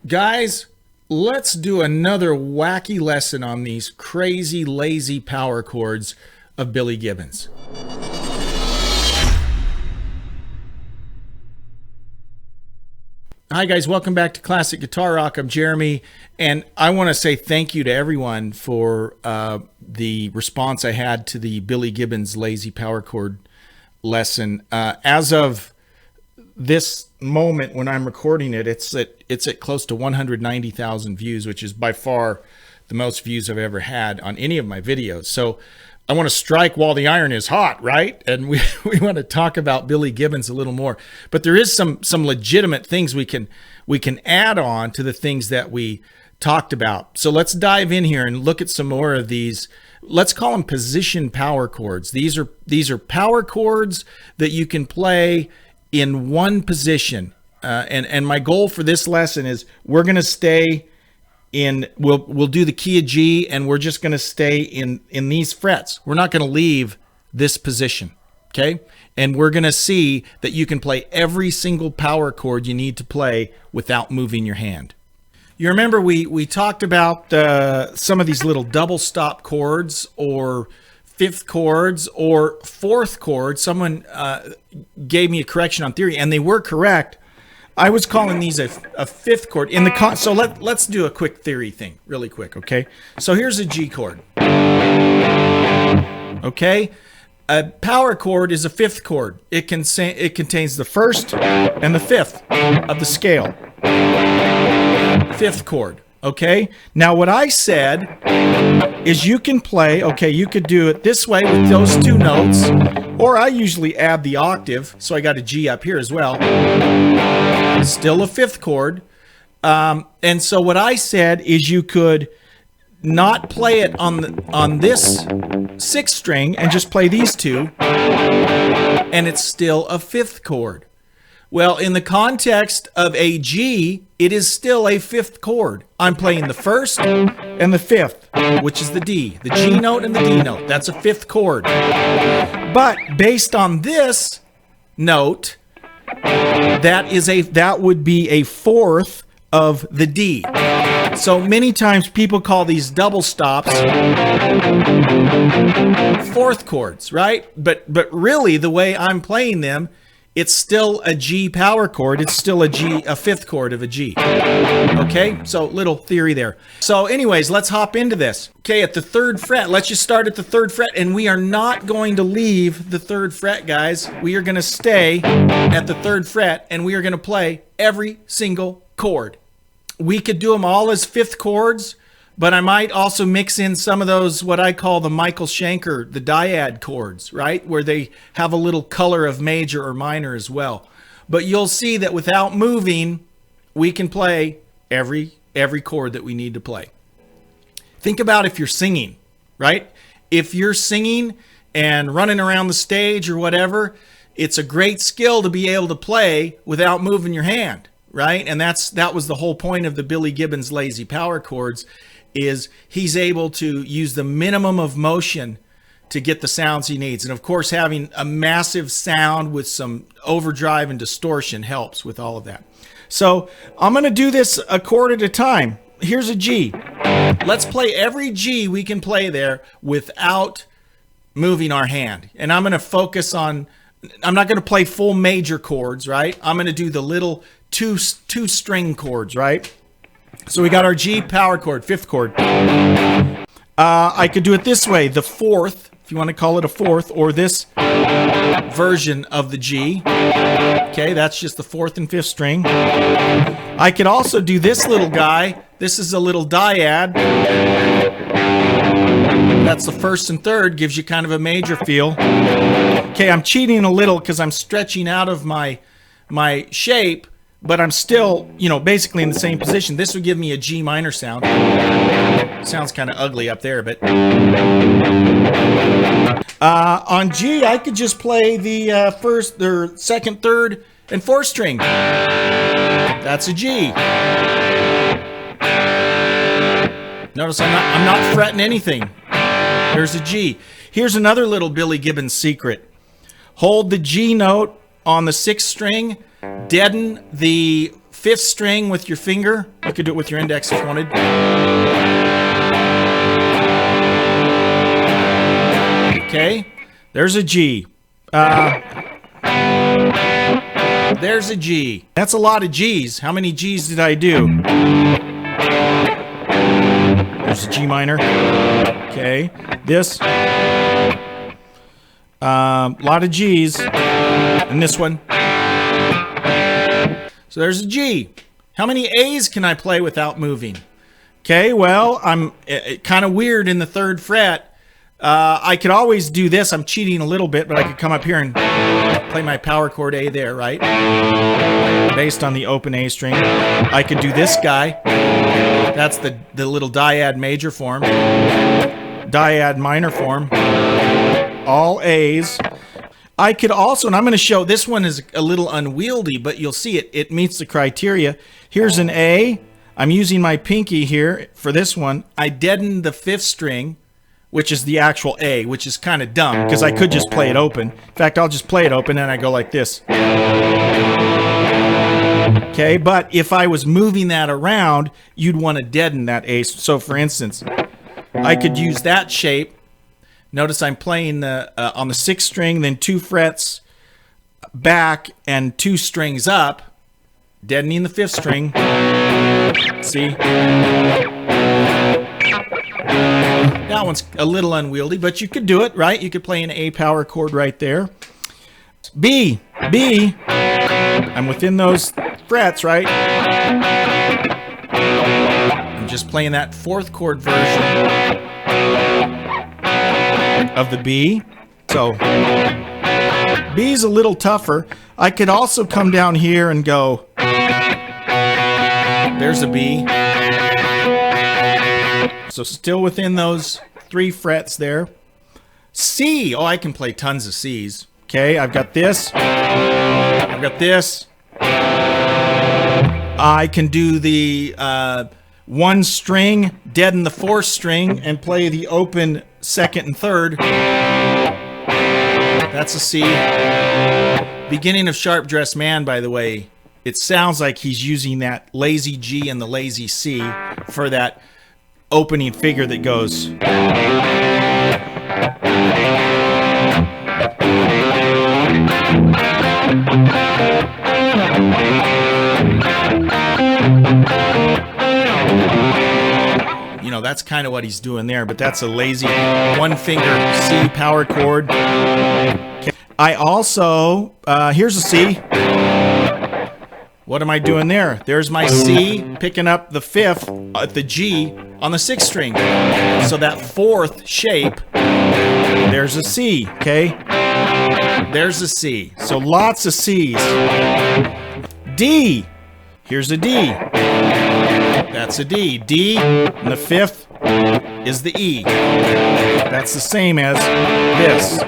Guys, let's do another wacky lesson on these crazy, lazy power chords of Billy Gibbons. Hi guys, welcome back to Classic Guitar Rock. I'm Jeremy, and I want to say thank you to everyone for the response I had to the Billy Gibbons lazy power chord lesson. As of this moment when I'm recording it, it's at close to 190,000 views, which is by far the most views I've ever had on any of my videos. So I want to strike while the iron is hot, right? And we want to talk about Billy Gibbons a little more. But there is some legitimate things we can add on to the things that we talked about. So let's dive in here and look at some more of these. Let's call them position power chords. These are power chords that you can play in one position. And my goal for this lesson is we're going to stay in, we'll do the key of G, and we're just going to stay in these frets. We're not going to leave this position, okay? And we're going to see that you can play every single power chord you need to play without moving your hand. You remember we talked about some of these little double stop chords or fifth chords or fourth chords. Someone gave me a correction on theory, and they were correct. I was calling these a fifth chord in the so let's do a quick theory thing really quick, okay? So here's a G chord. Okay? A power chord is a fifth chord. It contains the first and the fifth of the scale. Fifth chord, okay? Now what I said is you can play, okay, you could do it this way with those two notes, or I usually add the octave, so I got a G up here as well. Still a fifth chord. And so what I said is you could not play it on this sixth string and just play these two, and it's still a fifth chord. Well, in the context of a G, it is still a fifth chord. I'm playing the first and the fifth, which is the D. The G note and the D note. That's a fifth chord. But based on this note, that would be a fourth of the D. So many times people call these double stops fourth chords, right? But really the way I'm playing them, it's still a G power chord. It's still a fifth chord of a G. Okay, so little theory there. So anyways, let's hop into this. Okay, at the third fret, let's just start at the third fret, and we are not going to leave the third fret, guys. We are going to stay at the third fret, and we are going to play every single chord. We could do them all as fifth chords, but I might also mix in some of those, what I call the Michael Schenker, the dyad chords, right? Where they have a little color of major or minor as well. But you'll see that without moving, we can play every chord that we need to play. Think about if you're singing, right? If you're singing and running around the stage or whatever, it's a great skill to be able to play without moving your hand, right? And that was the whole point of the Billy Gibbons lazy power chords, is he's able to use the minimum of motion to get the sounds he needs. And of course, having a massive sound with some overdrive and distortion helps with all of that. So I'm going to do this a chord at a time. Here's a G. Let's play every G we can play there without moving our hand. And I'm going to focus on, I'm not going to play full major chords, right? I'm going to do the little two string chords, right? So we got our G power chord, fifth chord. I could do it this way, the fourth, if you want to call it a fourth, or this version of the G. Okay, that's just the fourth and fifth string. I could also do this little guy. This is a little dyad. That's the first and third, gives you kind of a major feel. Okay, I'm cheating a little because I'm stretching out of my shape, but I'm still, basically in the same position. This would give me a G minor sound. Sounds kind of ugly up there, but on G, I could just play the first, or second, third, and fourth string. That's a G. Notice I'm not fretting anything. There's a G. Here's another little Billy Gibbons secret. Hold the G note on the sixth string, deaden the fifth string with your finger. You could do it with your index if you wanted. Okay, there's a G. There's a G. That's a lot of G's. How many G's did I do? There's a G minor. Okay, this. Lot of G's. And this one. So there's a G. How many A's can I play without moving? Okay, well, I'm kind of weird in the 3rd fret. I could always do this. I'm cheating a little bit, but I could come up here and play my power chord A there, right? Based on the open A string. I could do this guy. That's the little dyad major form. Dyad minor form. All A's. I could also, and I'm going to show, this one is a little unwieldy, but you'll see it meets the criteria. Here's an A. I'm using my pinky here for this one. I deaden the 5th string, which is the actual A, which is kind of dumb because I could just play it open. In fact, I'll just play it open and I go like this. Okay, but if I was moving that around, you'd want to deaden that A. So for instance, I could use that shape. Notice I'm playing on the 6th string, then 2 frets back and 2 strings up, deadening the 5th string. See? That one's a little unwieldy, but you could do it, right? You could play an A power chord right there. B. I'm within those frets, right? I'm just playing that 4th chord version of the B. So B's a little tougher. I could also come down here and go, there's a B. So still within those 3 frets there. C. Oh, I can play tons of C's. Okay, I've got this. I've got this. I can do the 1 string, deaden the 4th string, and play the open 2nd and 3rd. That's a C. Beginning of Sharp Dressed Man, by the way. It sounds like he's using that lazy G and the lazy C for that opening figure that goes. You know, that's kind of what he's doing there, but that's a lazy 1-finger C power chord. I also, here's a C. What am I doing there? There's my C picking up the 5th at the G on the 6th string. So that 4th shape, there's a C, okay? There's a C. So lots of C's. D. Here's a D. That's a D. D, and the 5th is the E. That's the same as this. So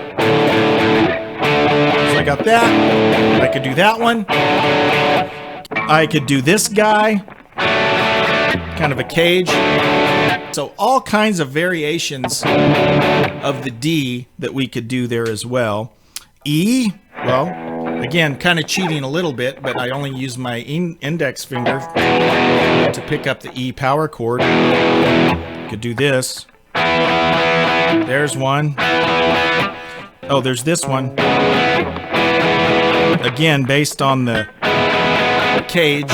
I got that. I could do that one. I could do this guy. Kind of a cage. So all kinds of variations of the D that we could do there as well. E, well, again, kind of cheating a little bit, but I only use my index finger to pick up the E power chord. Could do this. There's one. Oh, there's this one. Again, based on the caged.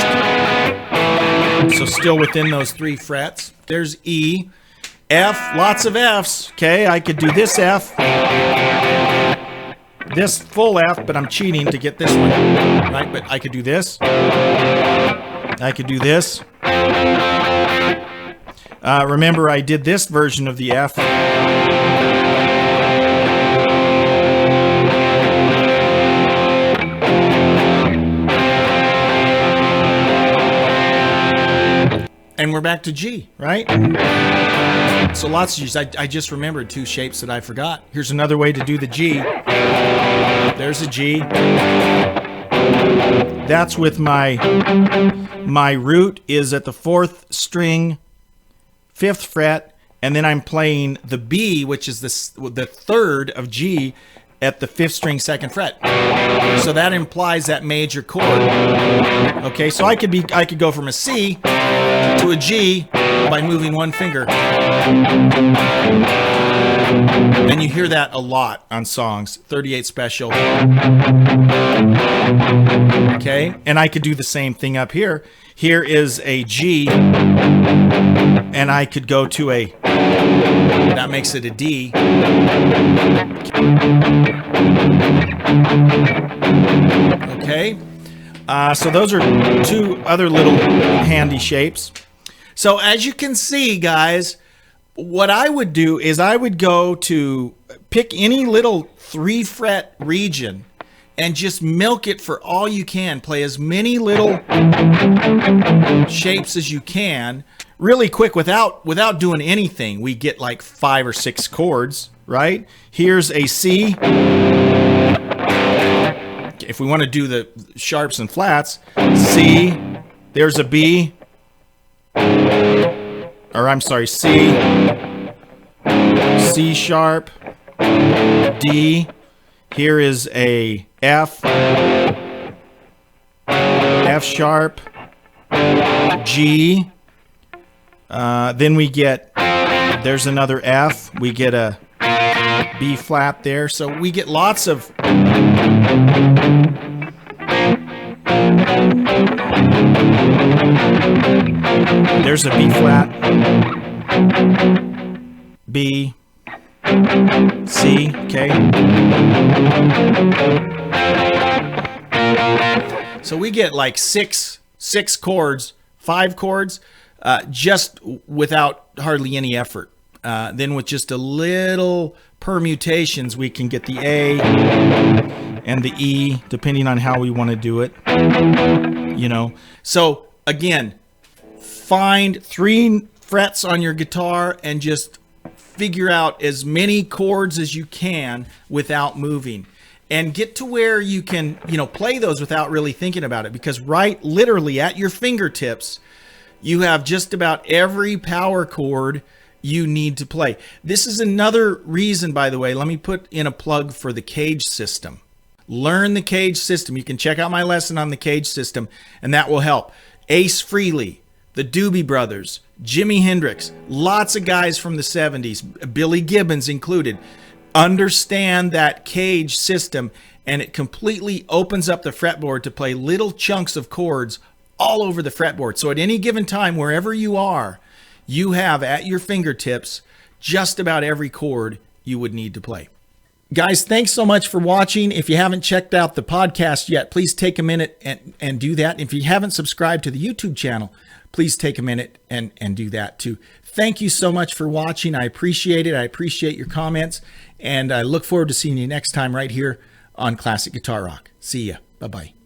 So still within those 3 frets. There's E. F, lots of Fs. Okay, I could do this F. This full F, but I'm cheating to get this one. Right, but I could do this. I could do this. Remember, I did this version of the F. And we're back to G, right? So lots of G's. I just remembered 2 shapes that I forgot. Here's another way to do the G. There's a G. That's with my root is at the 4th string, 5th fret, and then I'm playing the B, which is the 3rd of G, at the 5th string 2nd fret. So that implies that major chord. Okay, so I could go from a C to a G by moving one finger. And you hear that a lot on songs, 38 Special. Okay, and I could do the same thing up here. Here is a G, and I could go to a, that makes it a D. Okay, so those are 2 other little handy shapes. So as you can see, guys, what I would do is I would go to pick any little 3-fret region and just milk it for all you can. Play as many little shapes as you can really quick without doing anything. We get like 5 or 6 chords, right? Here's a C. If we want to do the sharps and flats, C, there's a B, or I'm sorry, C, C sharp, D, here is a F, F sharp, G, then we get, there's another F, we get a B flat there, so we get lots of there's a B flat, B, C, okay. So we get like six chords, 5 chords, just without hardly any effort. Then with just a little permutations, we can get the A and the E, depending on how we want to do it, you know. So again, find 3 frets on your guitar and just figure out as many chords as you can without moving, and get to where you can, you know, play those without really thinking about it, because right literally at your fingertips you have just about every power chord you need to play. This is another reason, by the way, let me put in a plug for the Cage system. Learn the Cage system. You can check out my lesson on the Cage system, and that will help. Ace Frehley, the Doobie Brothers, Jimi Hendrix, lots of guys from the 70s, Billy Gibbons included. Understand that Cage system, and it completely opens up the fretboard to play little chunks of chords all over the fretboard. So at any given time, wherever you are, you have at your fingertips just about every chord you would need to play. Guys, thanks so much for watching. If you haven't checked out the podcast yet, please take a minute and do that. If you haven't subscribed to the YouTube channel, please take a minute and do that too. Thank you so much for watching. I appreciate it. I appreciate your comments, and I look forward to seeing you next time right here on Classic Guitar Rock. See ya. Bye-bye.